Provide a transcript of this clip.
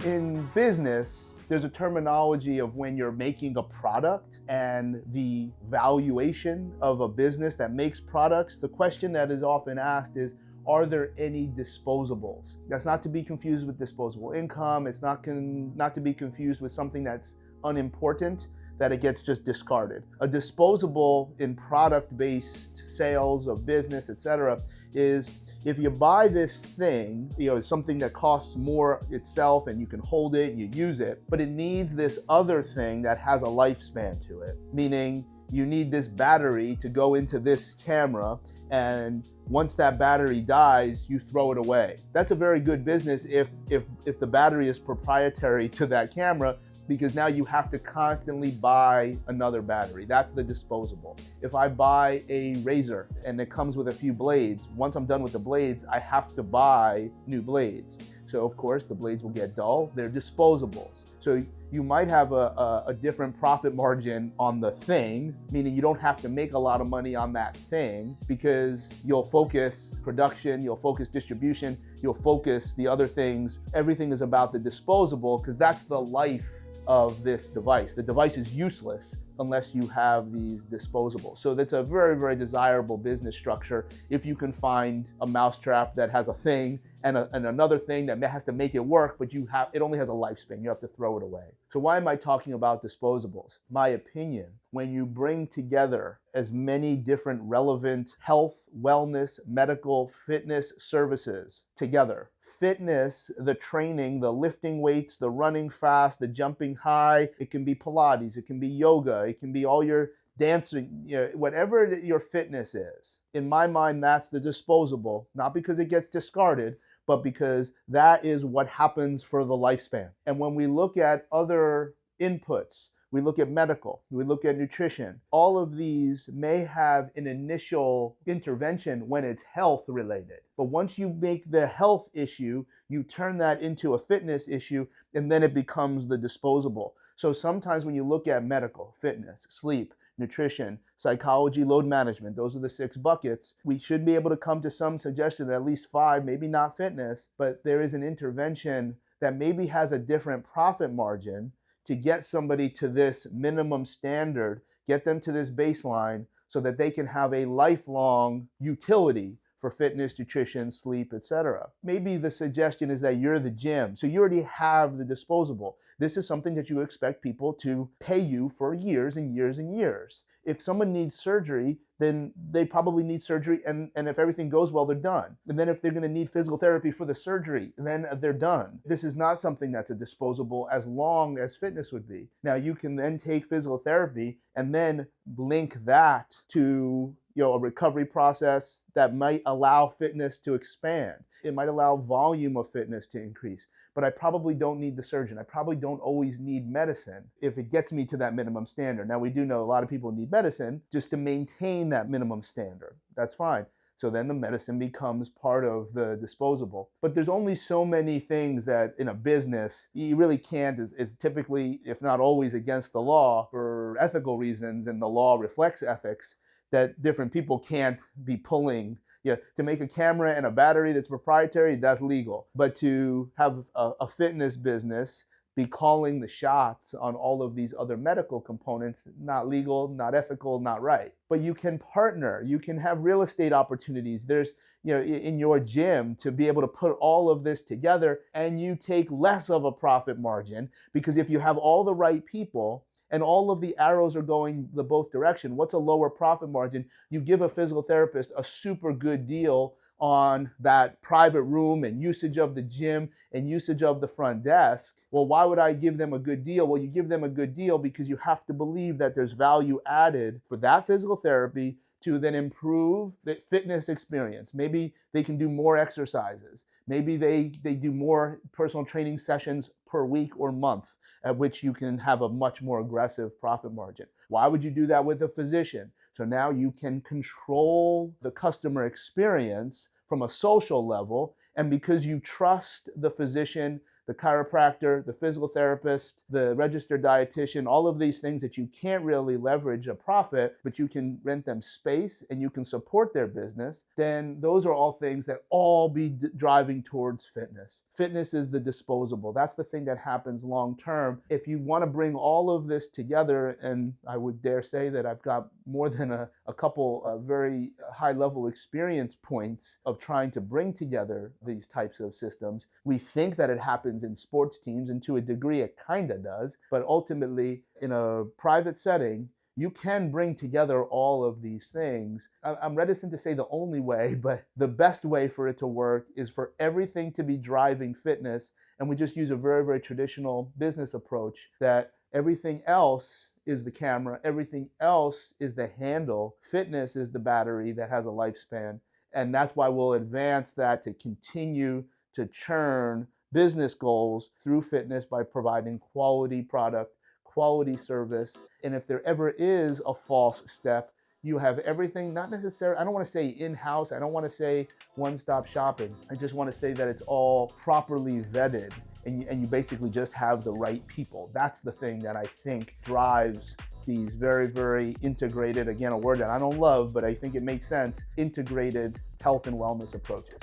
In business, there's a terminology of when you're making a product and the valuation of a business that makes products. The question that is often asked is, are there any disposables? That's not to be confused with disposable income. It's not to be confused with something that's unimportant, that it gets just discarded. A disposable in product-based sales of business, etc., is if you buy this thing, it's something that costs more itself and you can hold it, you use it, but it needs this other thing that has a lifespan to it. Meaning you need this battery to go into this camera, and once that battery dies, you throw it away. That's a very good business if the battery is proprietary to that camera, because now you have to constantly buy another battery. That's the disposable. If I buy a razor and it comes with a few blades, once I'm done with the blades, I have to buy new blades. So of course the blades will get dull, they're disposables. So you might have a different profit margin on the thing, meaning you don't have to make a lot of money on that thing because you'll focus production, you'll focus distribution, you'll focus the other things. Everything is about the disposable because that's the life of this device. The device is useless unless you have these disposables. So that's a very, very desirable business structure if you can find a mousetrap that has a thing and another thing that has to make it work, but it only has a lifespan. You have to throw it away. So why am I talking about disposables? My opinion, when you bring together as many different relevant health, wellness, medical, fitness services together, fitness, the training, the lifting weights, the running fast, the jumping high, it can be Pilates, it can be yoga, it can be all your dancing, whatever your fitness is. In my mind, that's the disposable, not because it gets discarded, but because that is what happens for the lifespan. And when we look at other inputs, we look at medical, we look at nutrition, all of these may have an initial intervention when it's health related. But once you make the health issue, you turn that into a fitness issue, and then it becomes the disposable. So sometimes when you look at medical, fitness, sleep, nutrition, psychology, load management, those are the 6 buckets. We should be able to come to some suggestion that at least 5, maybe not fitness, but there is an intervention that maybe has a different profit margin to get somebody to this minimum standard, get them to this baseline so that they can have a lifelong utility for fitness, nutrition, sleep, etc. Maybe the suggestion is that you're the gym, so you already have the disposable. This is something that you expect people to pay you for years and years and years. If someone needs surgery, then they probably need surgery, and if everything goes well, they're done. And then if they're gonna need physical therapy for the surgery, then they're done. This is not something that's a disposable as long as fitness would be. Now you can then take physical therapy and then link that to a recovery process that might allow fitness to expand. It might allow volume of fitness to increase, but I probably don't need the surgeon. I probably don't always need medicine if it gets me to that minimum standard. Now we do know a lot of people need medicine just to maintain that minimum standard. That's fine. So then the medicine becomes part of the disposable. But there's only so many things that in a business you really can't, is typically, if not always, against the law for ethical reasons, and the law reflects ethics, that different people can't be pulling. To make a camera and a battery that's proprietary, that's legal. But to have a fitness business be calling the shots on all of these other medical components, not legal, not ethical, not right. But you can partner, you can have real estate opportunities. There's, in your gym, to be able to put all of this together, and you take less of a profit margin, because if you have all the right people, and all of the arrows are going the both direction, what's a lower profit margin? You give a physical therapist a super good deal on that private room and usage of the gym and usage of the front desk. Well, why would I give them a good deal? Well, you give them a good deal because you have to believe that there's value added for that physical therapy to then improve the fitness experience. Maybe they can do more exercises. Maybe they do more personal training sessions per week or month, at which you can have a much more aggressive profit margin. Why would you do that with a physician? So now you can control the customer experience from a social level, and because you trust the physician the chiropractor, the physical therapist, the registered dietitian, all of these things that you can't really leverage a profit, but you can rent them space and you can support their business, then those are all things that all be driving towards fitness. Fitness is the disposable. That's the thing that happens long term. If you want to bring all of this together, and I would dare say that I've got more than a couple of very high level experience points of trying to bring together these types of systems. We think that it happens in sports teams, and to a degree it kind of does, but ultimately in a private setting, you can bring together all of these things. I'm reticent to say the only way, but the best way for it to work is for everything to be driving fitness. And we just use a very, very traditional business approach that everything else is the camera, everything else is the handle. Fitness is the battery that has a lifespan. And that's why we'll advance that to continue to churn business goals through fitness by providing quality product, quality service. And if there ever is a false step, you have everything, not necessarily, I don't want to say in-house, I don't want to say one-stop shopping. I just want to say that it's all properly vetted and you basically just have the right people. That's the thing that I think drives these very, very integrated, again, a word that I don't love, but I think it makes sense, integrated health and wellness approaches.